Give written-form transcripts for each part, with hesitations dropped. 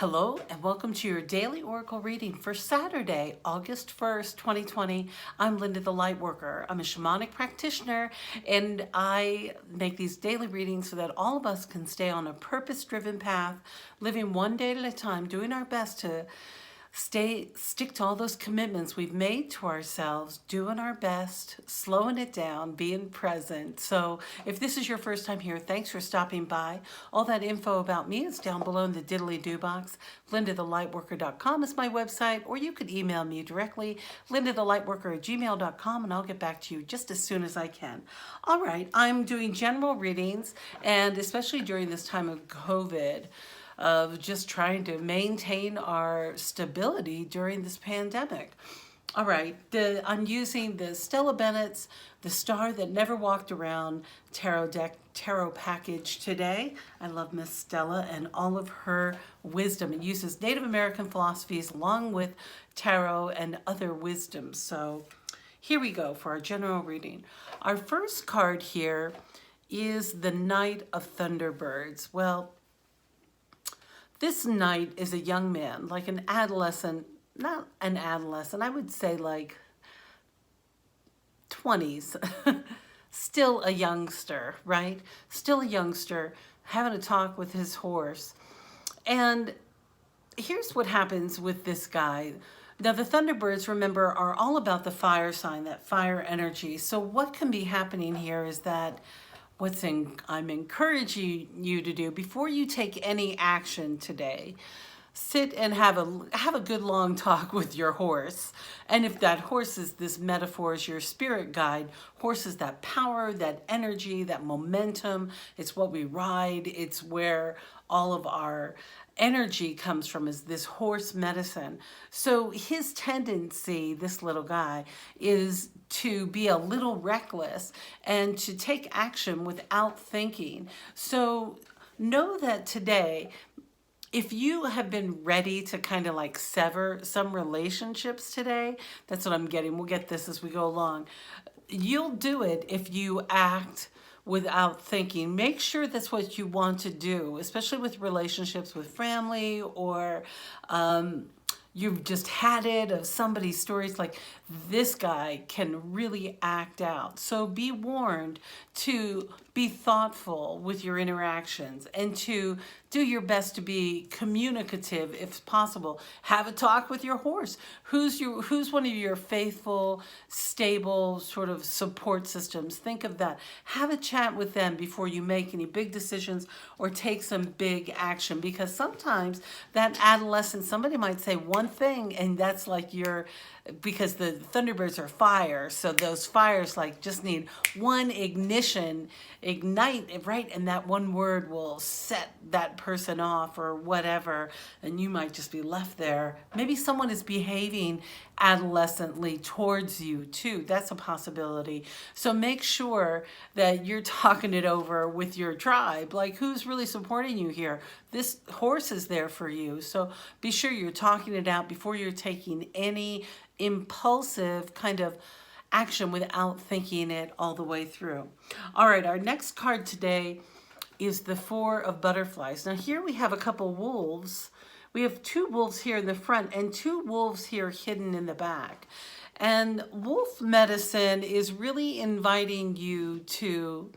Hello and welcome to your daily oracle reading for Saturday, August 1st, 2020. I'm Linda the Lightworker. I'm a shamanic practitioner and I make these daily readings so that all of us can stay on a purpose-driven path, living one day at a time, doing our best to stick to all those commitments we've made to ourselves, doing our best, slowing it down, being present. So if this is your first time here, thanks for stopping by. All that info about me is down below in the diddly-do box. LindaTheLightWorker.com is my website, or you could email me directly, LindaTheLightWorker@gmail.com, and I'll get back to you just as soon as I can. All right, I'm doing general readings, and especially during this time of COVID, of just trying to maintain our stability during this pandemic. All right, I'm using the Stella Bennett's The Star That Never Walked Around tarot package today. I love Miss Stella and all of her wisdom. It uses Native American philosophies along with tarot and other wisdom. So here we go for our general reading. Our first card here is the Knight of Thunderbirds. Well, this knight is a young man, like an adolescent, not an adolescent, I would say like 20s, still a youngster, right? Still a youngster, having a talk with his horse. And here's what happens with this guy. Now, the Thunderbirds, remember, are all about the fire sign, that fire energy. So what can be happening here is that I'm encouraging you to do before you take any action today, sit and have a good long talk with your horse. And if that horse is, this metaphor is your spirit guide, horse is that power, that energy, that momentum. It's what we ride. It's where all of our energy comes from, is this horse medicine. So his tendency, this little guy, is to be a little reckless and to take action without thinking. So know that today, if you have been ready to kind of like sever some relationships today, that's what I'm getting. We'll get this as we go along. You'll do it if you act without thinking. Make sure that's what you want to do, especially with relationships with family, or you've just had it of somebody's stories. Like, this guy can really act out. So be warned to be thoughtful with your interactions and to do your best to be communicative if possible. Have a talk with your horse. Who's one of your faithful, stable sort of support systems? Think of that. Have a chat with them before you make any big decisions or take some big action, because sometimes that adolescent, somebody might say one thing and that's like because the Thunderbirds are fire, so those fires like just need one ignition, ignite, right? And that one word will set that person off or whatever, and you might just be left there. Maybe someone is behaving adolescently towards you too. That's a possibility. So make sure that you're talking it over with your tribe. Like, who's really supporting you here? This horse is there for you. So be sure you're talking it out before you're taking any impulsive kind of action without thinking it all the way through. All right, our next card today is the Four of Butterflies. Now here we have a couple wolves. We have two wolves here in the front and two wolves here hidden in the back. And wolf medicine is really inviting you to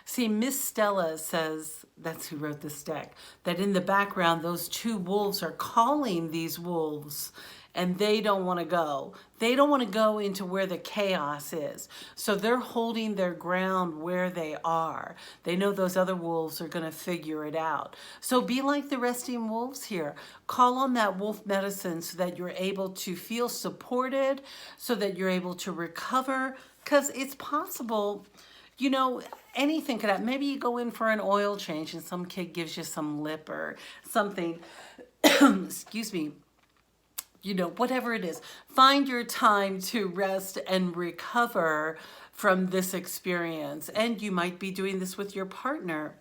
see. Miss Stella says, that's who wrote this deck, that in the background those two wolves are calling these wolves, and they don't want to go. They don't want to go into where the chaos is. So they're holding their ground where they are. They know those other wolves are going to figure it out. So be like the resting wolves here. Call on that wolf medicine so that you're able to feel supported, so that you're able to recover, because it's possible, you know, anything could happen. Maybe you go in for an oil change and some kid gives you some lip or something. Excuse me. You know, whatever it is, find your time to rest and recover from this experience. And you might be doing this with your partner.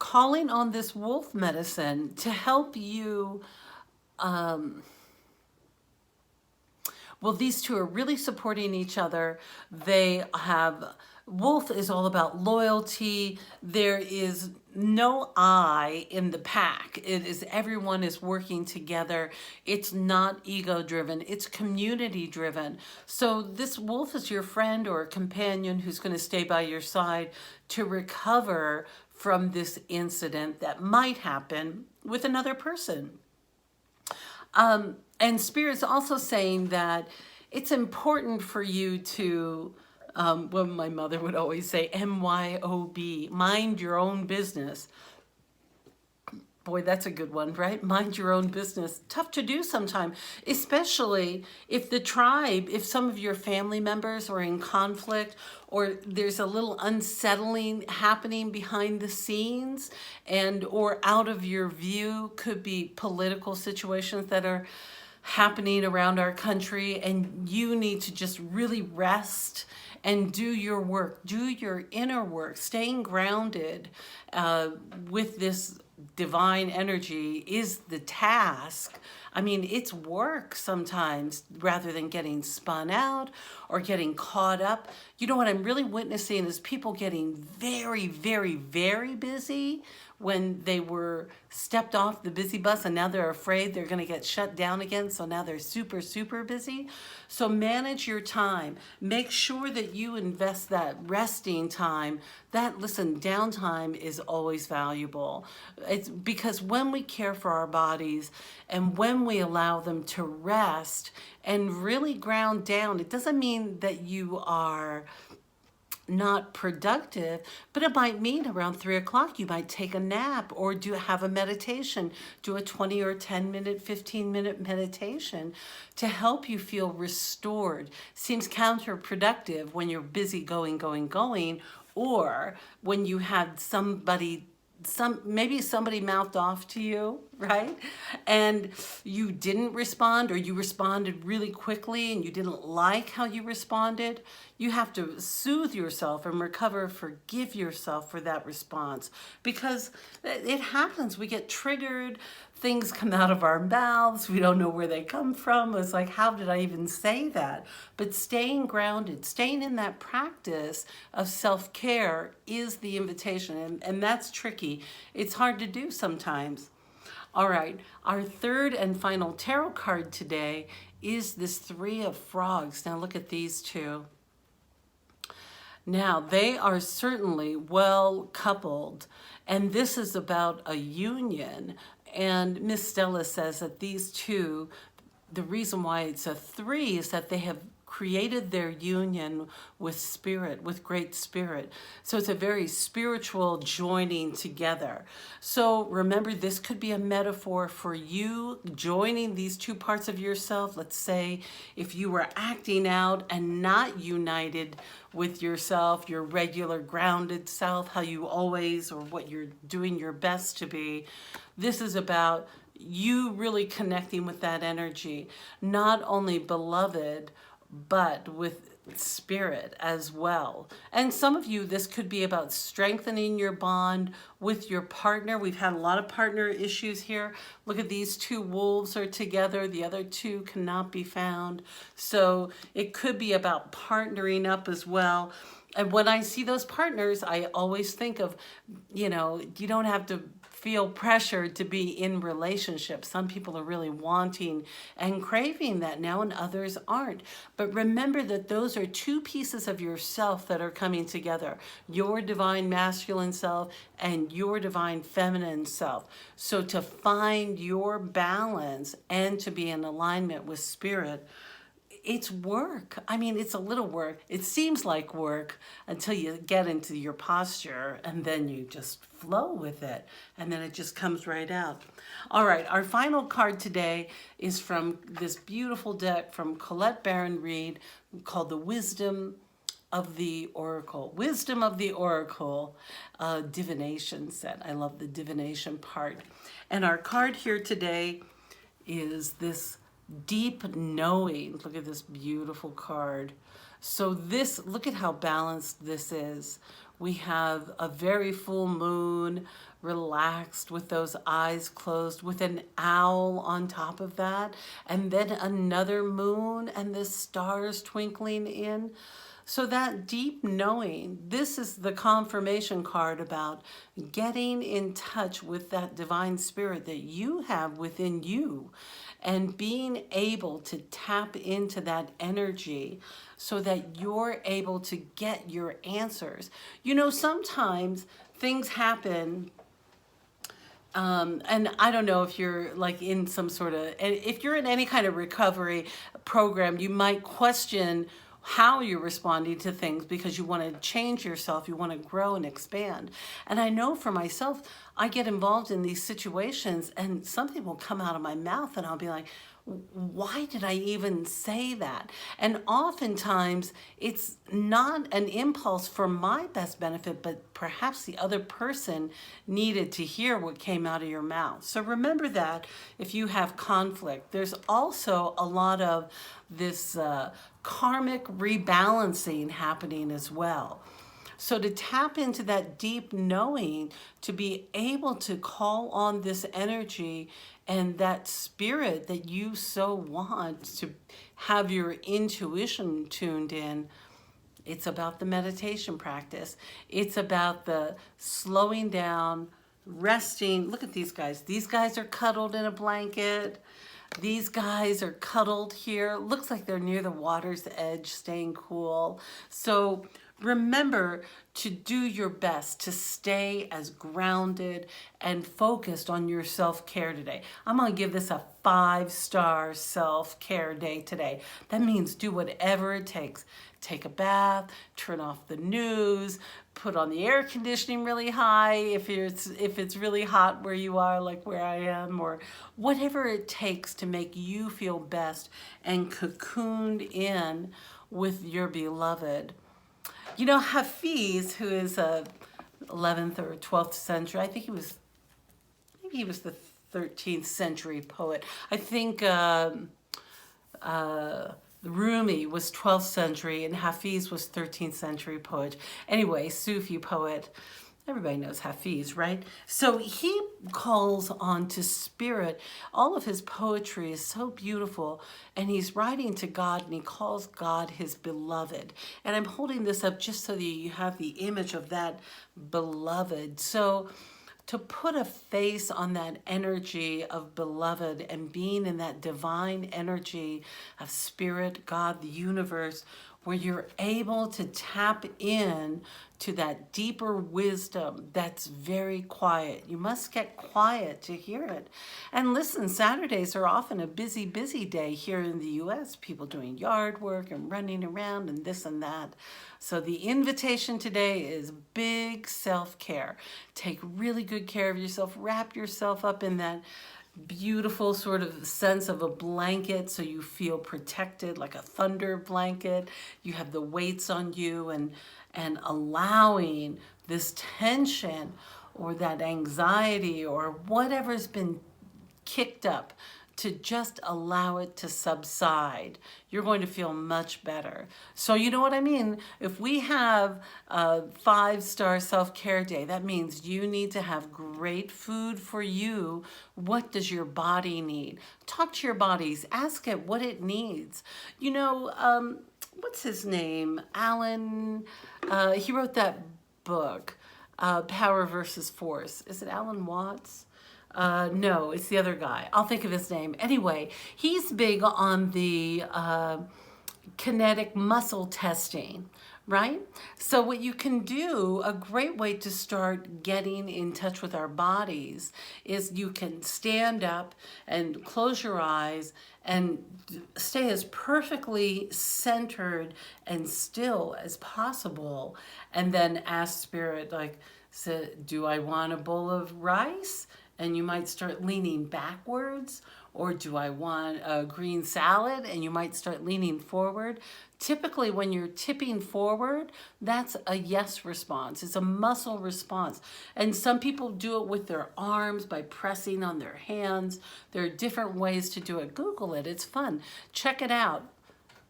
Calling on this wolf medicine to help you. Well, these two are really supporting each other. They have, wolf is all about loyalty. There is no I in the pack. It is everyone is working together. It's not ego driven, it's community driven. So this wolf is your friend or a companion who's going to stay by your side to recover from this incident that might happen with another person. And Spirit's also saying that it's important for you to, well, my mother would always say, MYOB, mind your own business. Boy, that's a good one, right? Mind your own business. Tough to do sometimes, especially if the tribe, if some of your family members are in conflict or there's a little unsettling happening behind the scenes and or out of your view. Could be political situations that are happening around our country and you need to just really rest and do your work, do your inner work. Staying grounded with this divine energy is the task. I mean, it's work sometimes rather than getting spun out or getting caught up. You know what I'm really witnessing is people getting very, very, very busy when they were stepped off the busy bus and now they're afraid they're going to get shut down again. So now they're super, super busy. So manage your time. Make sure that you invest that resting time. Listen, downtime is always valuable. It's because when we care for our bodies and when we allow them to rest and really ground down, it doesn't mean that you are not productive, but it might mean around 3 o'clock you might take a nap or have a meditation, do a 20 or 10-minute, 15-minute meditation to help you feel restored. Seems counterproductive when you're busy going, or when you had maybe somebody mouthed off to you, right? And you didn't respond, or you responded really quickly and you didn't like how you responded. You have to soothe yourself and recover, forgive yourself for that response, because it happens. We get triggered, things come out of our mouths, we don't know where they come from. It's like, how did I even say that? But staying grounded, staying in that practice of self-care is the invitation, and that's tricky. It's hard to do sometimes. All right, our third and final tarot card today is this Three of Frogs. Now look at these two. Now, they are certainly well coupled, and this is about a union. And Miss Stella says that these two, the reason why it's a 3 is that they have created their union with spirit, with great spirit. So it's a very spiritual joining together. So remember, this could be a metaphor for you joining these two parts of yourself. Let's say if you were acting out and not united with yourself, your regular grounded self, how you always, or what you're doing your best to be. This is about you really connecting with that energy, not only beloved, but with spirit as well. And some of you, this could be about strengthening your bond with your partner. We've had a lot of partner issues here. Look at these two wolves are together. The other two cannot be found. So it could be about partnering up as well. And when I see those partners, I always think of, you don't have to feel pressured to be in relationships. Some people are really wanting and craving that now, and others aren't. But remember that those are two pieces of yourself that are coming together. Your divine masculine self and your divine feminine self. So to find your balance and to be in alignment with spirit, it's work. I mean, it's a little work. It seems like work until you get into your posture, and then you just flow with it, and then it just comes right out. All right, our final card today is from this beautiful deck from Colette Baron-Reid called the Wisdom of the Oracle. Wisdom of the Oracle divination set. I love the divination part. And our card here today is this deep knowing. Look at this beautiful card. So this, look at how balanced this is. We have a very full moon, relaxed with those eyes closed, with an owl on top of that, and then another moon and the stars twinkling in. So that deep knowing, this is the confirmation card about getting in touch with that divine spirit that you have within you and being able to tap into that energy so that you're able to get your answers. You know, sometimes things happen, and I don't know if you're like in some sort of, if you're in any kind of recovery program, you might question how you're responding to things because you want to change yourself, you want to grow and expand. And I know for myself, I get involved in these situations and something will come out of my mouth and I'll be like, why did I even say that? And oftentimes it's not an impulse for my best benefit, but perhaps the other person needed to hear what came out of your mouth. So remember that if you have conflict. There's also a lot of this karmic rebalancing happening as well. So to tap into that deep knowing, to be able to call on this energy and that spirit that you so want to have your intuition tuned in, it's about the meditation practice. It's about the slowing down, resting. Look at these guys. These guys are cuddled in a blanket. These guys are cuddled here. Looks like they're near the water's edge, staying cool. So remember to do your best to stay as grounded and focused on your self-care today. I'm going to give this a 5-star self-care day today. That means do whatever it takes. Take a bath, turn off the news, put on the air conditioning really high if it's really hot where you are, like where I am, or whatever it takes to make you feel best and cocooned in with your beloved. You know, Hafiz, who is a 11th or 12th century, I think maybe he was the 13th century poet. I think Rumi was 12th century and Hafiz was 13th century poet. Anyway, Sufi poet. Everybody knows Hafiz, right? So he calls on to spirit. All of his poetry is so beautiful. And he's writing to God and he calls God his beloved. And I'm holding this up just so that you have the image of that beloved. So to put a face on that energy of beloved and being in that divine energy of spirit, God, the universe, where you're able to tap in to that deeper wisdom that's very quiet. You must get quiet to hear it. And listen, Saturdays are often a busy, busy day here in the US. People doing yard work and running around and this and that. So the invitation today is big self-care. Take really good care of yourself. Wrap yourself up in that beautiful sort of sense of a blanket so you feel protected, like a thunder blanket. You have the weights on you and allowing this tension or that anxiety or whatever's been kicked up to just allow it to subside. You're going to feel much better. So you know what I mean? If we have a 5-star self-care day, that means you need to have great food for you. What does your body need? Talk to your bodies. Ask it what it needs. You know, what's his name? Alan, he wrote that book, Power versus Force. Is it Alan Watts? No, it's the other guy. I'll think of his name. Anyway, he's big on the kinetic muscle testing, right? So what you can do, a great way to start getting in touch with our bodies is you can stand up and close your eyes and stay as perfectly centered and still as possible. And then ask Spirit, like, so, do I want a bowl of rice? And you might start leaning backwards. Or do I want a green salad? And you might start leaning forward. Typically, when you're tipping forward, that's a yes response. It's a muscle response. And some people do it with their arms by pressing on their hands. There are different ways to do it. Google it. It's fun. Check it out.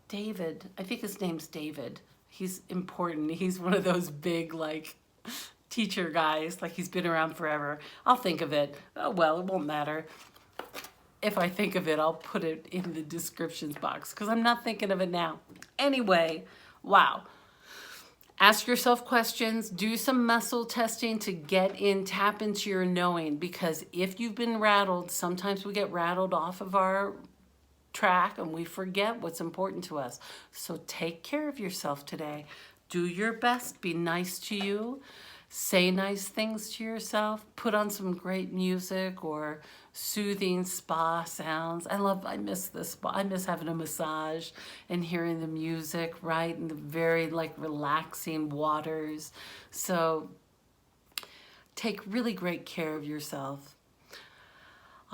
David, I think his name's David. He's important. He's one of those big, like, teacher guys, like he's been around forever. I'll think of it. Oh, well, it won't matter. If I think of it, I'll put it in the descriptions box because I'm not thinking of it now. Anyway, wow. Ask yourself questions, do some muscle testing to tap into your knowing, because if you've been rattled, sometimes we get rattled off of our track and we forget what's important to us. So take care of yourself today. Do your best, be nice to you, say nice things to yourself, put on some great music or soothing spa sounds. I miss the spa. I miss having a massage and hearing the music, right? And the very like relaxing waters. So take really great care of yourself.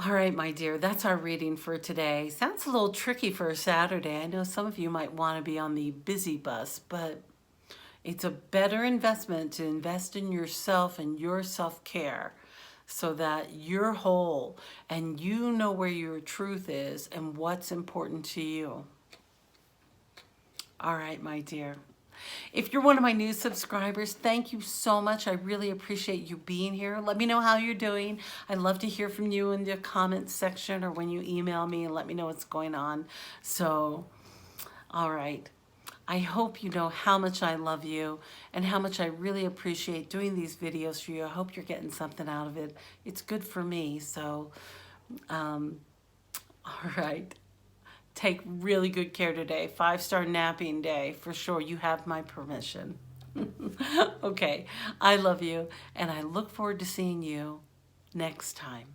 All right, my dear, that's our reading for today. Sounds a little tricky for a Saturday. I know some of you might want to be on the busy bus, but it's a better investment to invest in yourself and your self-care so that you're whole and you know where your truth is and what's important to you. All right, my dear. If you're one of my new subscribers, thank you so much. I really appreciate you being here. Let me know how you're doing. I'd love to hear from you in the comments section or when you email me and let me know what's going on. So, all right. I hope you know how much I love you and how much I really appreciate doing these videos for you. I hope you're getting something out of it. It's good for me. So, all right. Take really good care today. 5-star napping day for sure. You have my permission. Okay. I love you and I look forward to seeing you next time.